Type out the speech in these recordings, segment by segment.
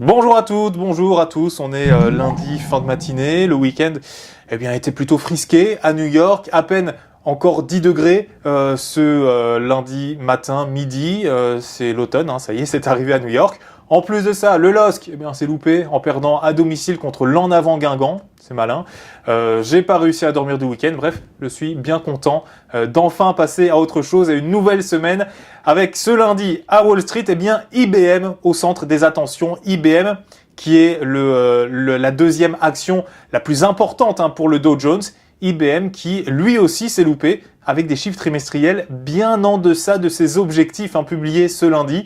Bonjour à toutes, bonjour à tous, on est lundi fin de matinée, le week-end était plutôt frisqué à New York, à peine encore 10 degrés lundi matin, midi, c'est l'automne, ça y est, c'est arrivé à New York. En plus de ça, le LOSC s'est loupé en perdant à domicile contre l'En Avant Guingamp, c'est malin. J'ai pas réussi à dormir du week-end, bref, je suis bien content d'enfin passer à autre chose, à une nouvelle semaine avec ce lundi à Wall Street, IBM au centre des attentions. IBM qui est la deuxième action la plus importante pour le Dow Jones. IBM qui lui aussi s'est loupé avec des chiffres trimestriels bien en deçà de ses objectifs publiés ce lundi.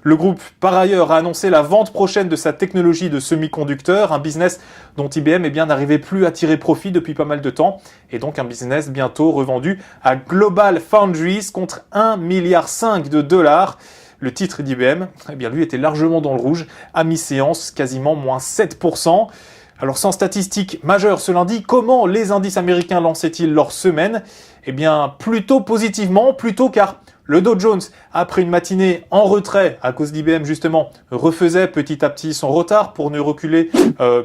Le groupe, par ailleurs, a annoncé la vente prochaine de sa technologie de semi-conducteurs, un business dont IBM n'arrivait plus à tirer profit depuis pas mal de temps, et donc un business bientôt revendu à Global Foundries contre 1,5 milliard de dollars. Le titre d'IBM, lui était largement dans le rouge, à mi-séance, quasiment moins 7%. Alors sans statistiques majeures ce lundi, comment les indices américains lançaient-ils leur semaine ? Plutôt positivement, car le Dow Jones, après une matinée en retrait à cause d'IBM justement, refaisait petit à petit son retard pour ne reculer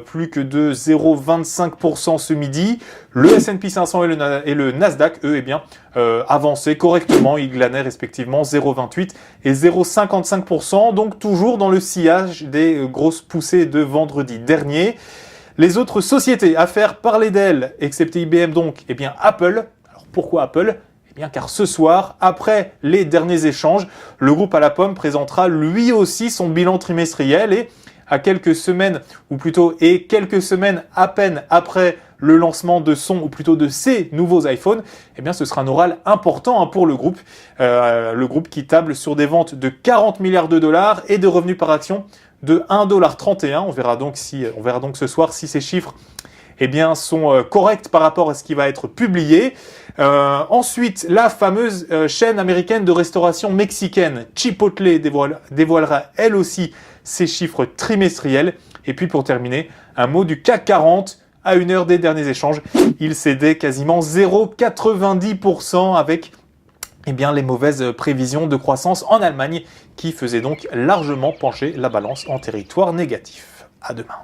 plus que de 0,25% ce midi. Le S&P 500 et le Nasdaq, eux, avançaient correctement. Ils glanaient respectivement 0,28 et 0,55%, donc toujours dans le sillage des grosses poussées de vendredi dernier. Les autres sociétés à faire parler d'elles, excepté IBM donc, Apple. Alors pourquoi Apple ? Car ce soir, après les derniers échanges, le groupe à la pomme présentera lui aussi son bilan trimestriel et quelques semaines à peine après le lancement de ses nouveaux iPhones, ce sera un oral important pour le groupe qui table sur des ventes de 40 milliards de dollars et de revenus par action de 1,31 $. On verra donc ce soir si ces chiffres sont corrects par rapport à ce qui va être publié. Ensuite, la fameuse chaîne américaine de restauration mexicaine Chipotle dévoilera elle aussi ses chiffres trimestriels. Et puis pour terminer, un mot du CAC 40 à une heure des derniers échanges. Il cédait quasiment 0,90% avec les mauvaises prévisions de croissance en Allemagne qui faisaient donc largement pencher la balance en territoire négatif. À demain.